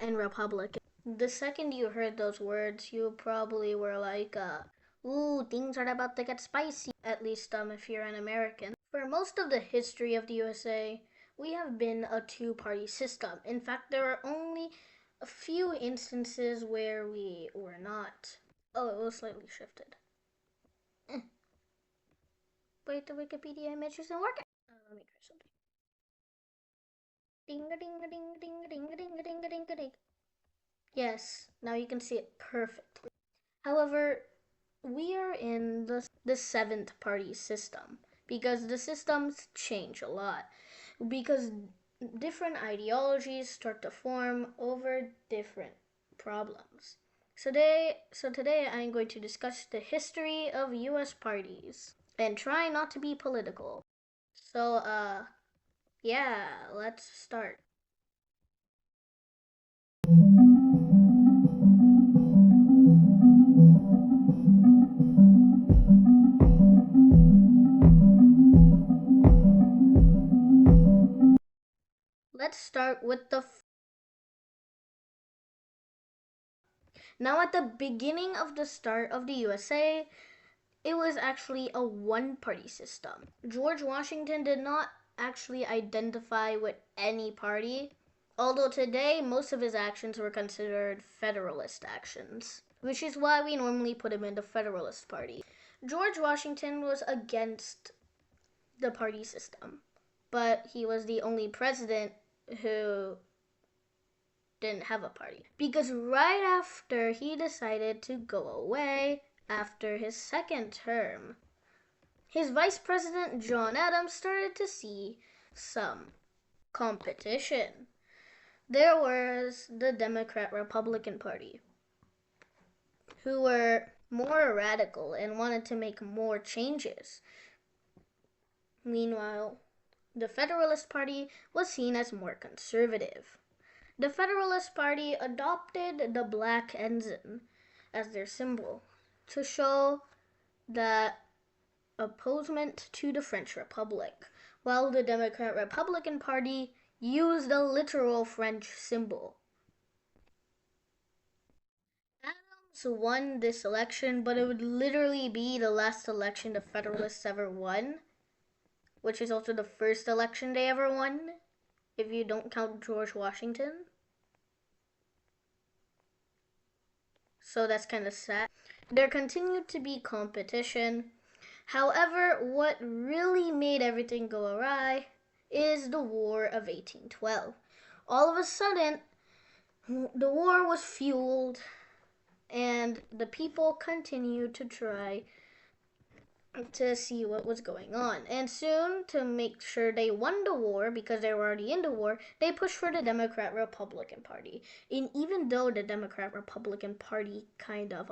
and Republican. The second you heard those words, you probably were like, ooh, things are about to get spicy. At least if you're an American. For most of the history of the USA, we have been a two-party system. In fact, there are only a few instances where we were not. Oh, it was slightly shifted. Wait, the Wikipedia image isn't working. Let me try something. Ding a ding a ding a ding a ding a ding a ding a ding a ding. Yes, now you can see it perfectly. However, we are in the seventh party system because the systems change a lot. Because different ideologies start to form over different problems. Today I'm going to discuss the history of US parties and try not to be political. So yeah, let's start. Let's start with the Now at the beginning of the start of the USA, it was actually a one-party system. George Washington did not actually identify with any party, although today most of his actions were considered Federalist actions, which is why we normally put him in the Federalist Party. George Washington was against the party system, but he was the only president who didn't have a party. Because right after he decided to go away after his second term, his vice president John Adams started to see some competition. There was the Democrat Republican Party, who were more radical and wanted to make more changes. Meanwhile, the Federalist Party was seen as more conservative. The Federalist Party adopted the black ensign as their symbol to show that opposement to the French Republic, while the Democrat Republican Party used the literal French symbol. Adams won this election, but it would literally be the last election the Federalists ever won, which is also the first election they ever won, if you don't count George Washington. So that's kind of sad. There continued to be competition. However, what really made everything go awry is the War of 1812. All of a sudden, the war was fueled, and the people continued to try to see what was going on. And soon, to make sure they won the war, because they were already in the war, they pushed for the Democrat Republican Party. And even though the Democrat Republican Party kind of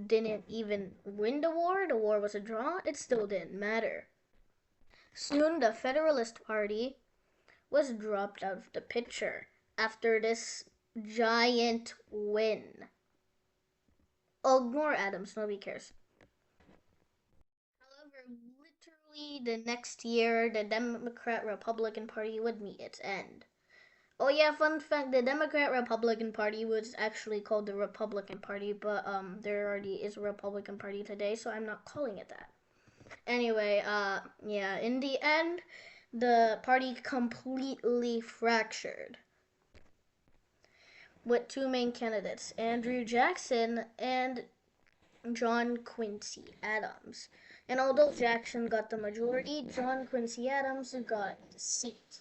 didn't even win the war was a draw, it still didn't matter. Soon the Federalist Party was dropped out of the picture after this giant win. Oh, ignore Adams, nobody cares. However, literally the next year, the Democrat Republican Party would meet its end. Oh yeah, fun fact, the Democrat Republican Party was actually called the Republican Party, but there already is a Republican Party today, so I'm not calling it that. Anyway, yeah, in the end, the party completely fractured with two main candidates, Andrew Jackson and John Quincy Adams. And although Jackson got the majority, John Quincy Adams got the seat.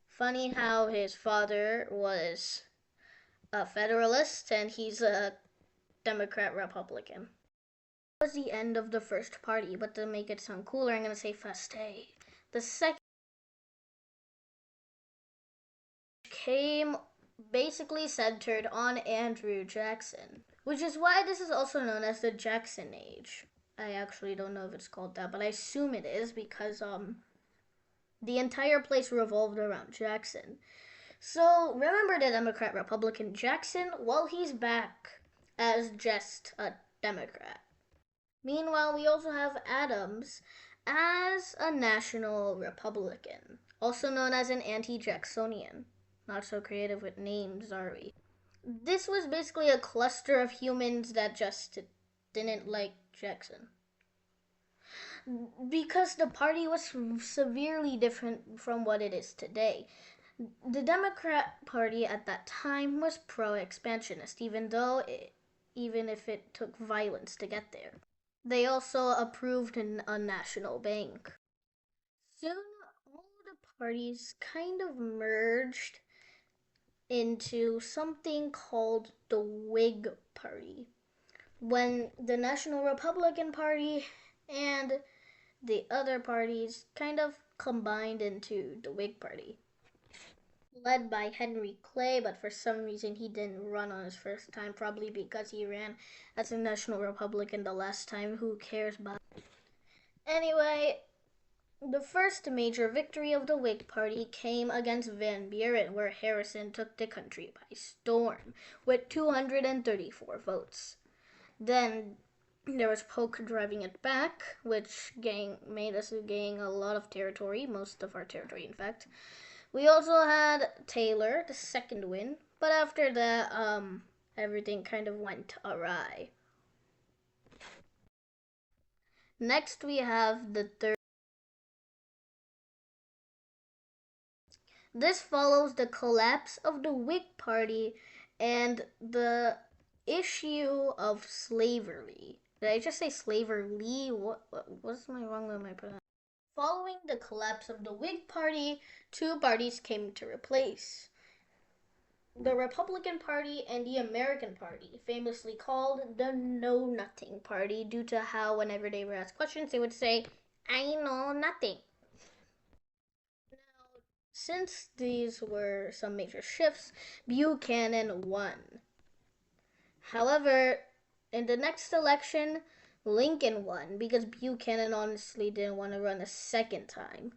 Funny how his father was a Federalist and he's a Democrat Republican. That was the end of the first party, but to make it sound cooler, I'm going to say Faste. The second came basically centered on Andrew Jackson, which is why this is also known as the Jackson Age. I actually don't know if it's called that, but I assume it is because the entire place revolved around Jackson. So remember the Democrat Republican Jackson? Well, he's back as just a Democrat. Meanwhile, we also have Adams as a national Republican, also known as an anti-Jacksonian. not so creative with names, are we? This was basically a cluster of humans that just didn't like Jackson. Because the party was severely different from what it is today. The Democrat Party at that time was pro-expansionist, even if it took violence to get there. They also approved a national bank. Soon, all the parties kind of merged into something called the Whig Party. When the National Republican Party and the other parties kind of combined into the Whig Party, led by Henry Clay, but for some reason he didn't run on his first time, probably because he ran as a National Republican the last time. Who cares about it? Anyway, the first major victory of the Whig Party came against Van Buren, where Harrison took the country by storm with 234 votes. Then there was Polk driving it back, which made us gain a lot of territory, most of our territory, in fact. We also had Taylor, the second win, but after that, everything kind of went awry. Next, we have the third. This follows the collapse of the Whig Party and the issue of slavery. Did I just say slavery? What's my wrong with my pronunciation? Following the collapse of the Whig Party, two parties came to replace the Republican Party and the American Party, famously called the Know Nothing Party, due to how, whenever they were asked questions, they would say, "I know nothing." Now, since these were some major shifts, Buchanan won. However, in the next election, Lincoln won because Buchanan honestly didn't want to run a second time.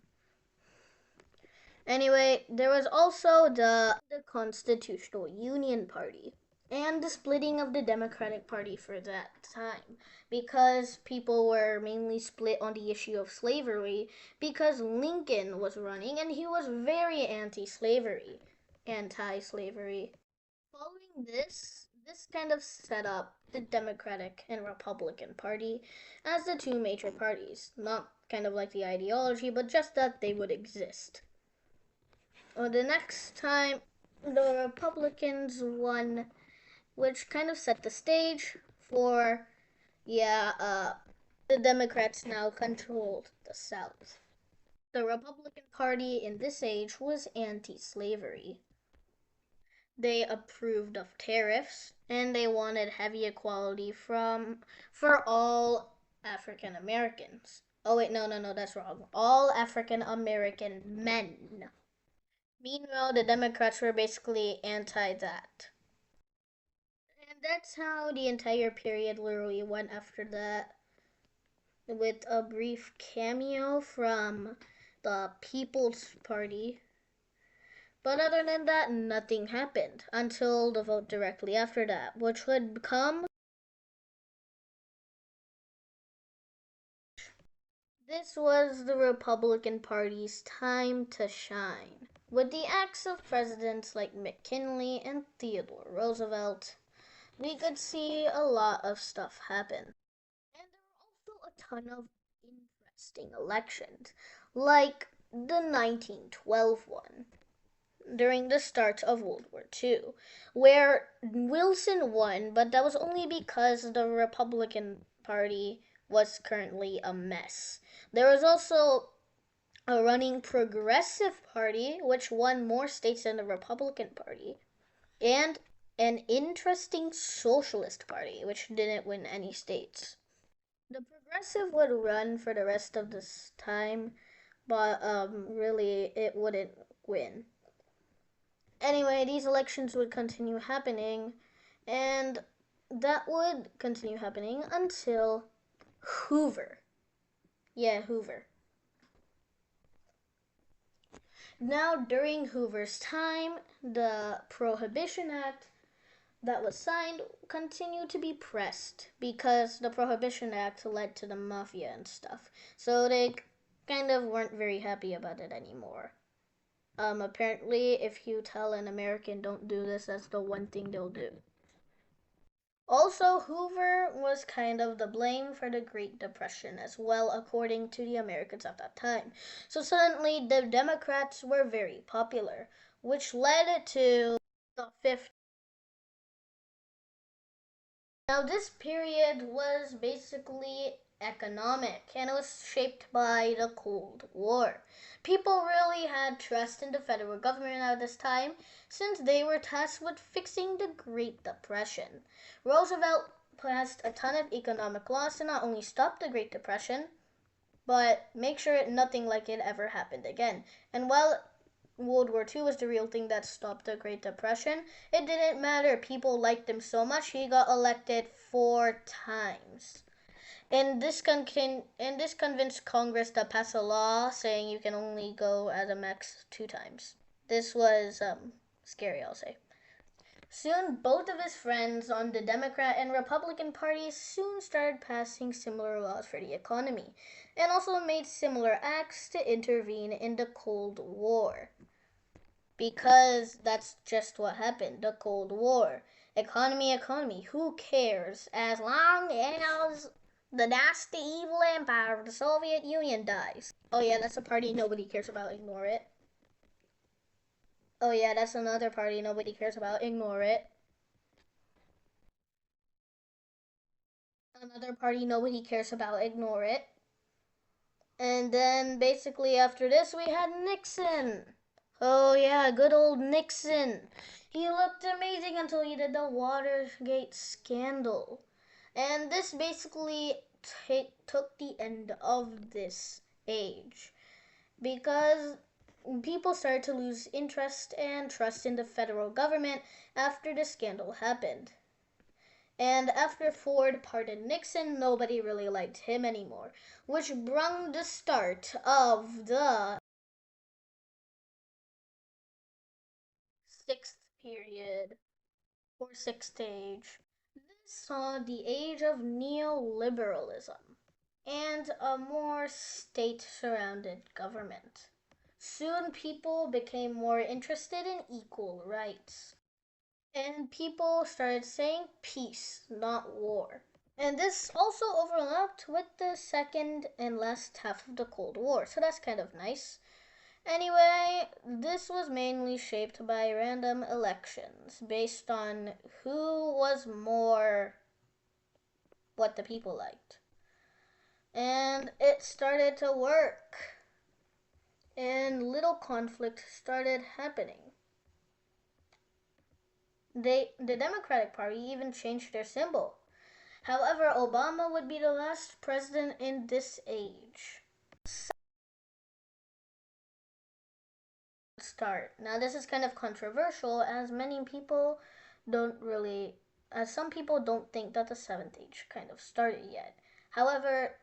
Anyway, there was also the Constitutional Union Party and the splitting of the Democratic Party for that time, because people were mainly split on the issue of slavery, because Lincoln was running and he was very anti-slavery. Following this kind of set up the Democratic and Republican Party as the two major parties, not kind of like the ideology, but just that they would exist. The next time, the Republicans won, which kind of set the stage for, the Democrats now controlled the South. The Republican Party in this age was anti-slavery. They approved of tariffs, and they wanted heavy equality for all African Americans. Oh wait, no, that's wrong. All African American men. Meanwhile, the Democrats were basically anti that. And that's how the entire period literally went after that, with a brief cameo from the People's Party. But other than that, nothing happened until the vote directly after that, which would come. This was the Republican Party's time to shine. With the acts of presidents like McKinley and Theodore Roosevelt, we could see a lot of stuff happen. And there were also a ton of interesting elections, like the 1912 one, during the start of World War II, where Wilson won, but that was only because the Republican Party was currently a mess. There was also a running Progressive Party, which won more states than the Republican Party, and an interesting Socialist Party, which didn't win any states. The Progressive would run for the rest of this time, but really it wouldn't win. Anyway, these elections would continue happening, and that would continue happening until Hoover. Yeah, Hoover. Now, during Hoover's time, the Prohibition Act that was signed continued to be pressed because the Prohibition Act led to the mafia and stuff. So they kind of weren't very happy about it anymore. Apparently, if you tell an American don't do this, that's the one thing they'll do. Also, Hoover was kind of the blame for the Great Depression as well, according to the Americans at that time. So suddenly, the Democrats were very popular, which led to the fifth. Now, this period was basically economic and it was shaped by the Cold War. People really had trust in the federal government at this time since they were tasked with fixing the Great Depression. Roosevelt passed a ton of economic laws to not only stop the Great Depression, but make sure nothing like it ever happened again. And while World War II was the real thing that stopped the Great Depression, it didn't matter. People liked him so much, he got elected 4 times. And this convinced Congress to pass a law saying you can only go as a max 2 times. This was scary, I'll say. Soon, both of his friends on the Democrat and Republican parties soon started passing similar laws for the economy, and also made similar acts to intervene in the Cold War. Because that's just what happened, the Cold War. Economy, who cares? As long as the nasty evil empire of the Soviet Union dies. Oh yeah, that's a party nobody cares about, ignore it. Oh yeah, that's another party nobody cares about, ignore it. Another party nobody cares about, ignore it. And then basically after this we had Nixon. Oh yeah, good old Nixon. He looked amazing until he did the Watergate scandal. And this basically took the end of this age because people started to lose interest and trust in the federal government after the scandal happened. And after Ford pardoned Nixon, nobody really liked him anymore, which brung the start of the sixth period or sixth stage. This saw the age of neoliberalism and a more state surrounded government. Soon people became more interested in equal rights. And people started saying peace, not war. And this also overlapped with the second and last half of the Cold War, so that's kind of nice. Anyway, this was mainly shaped by random elections based on who was more what the people liked. And it started to work. And little conflict started happening. The Democratic Party even changed their symbol. However, Obama would be the last president in this age. Start. Now, this is kind of controversial as many people don't really, as some people don't think that the seventh age kind of started yet. However,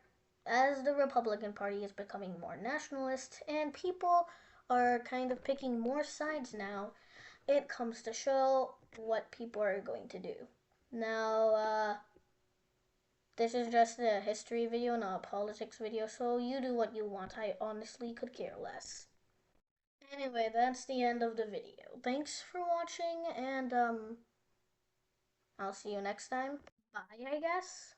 as the Republican Party is becoming more nationalist and people are kind of picking more sides now, it comes to show what people are going to do. Now, this is just a history video, not a politics video, so you do what you want. I honestly could care less. Anyway, that's the end of the video. Thanks for watching, and I'll see you next time. Bye, I guess.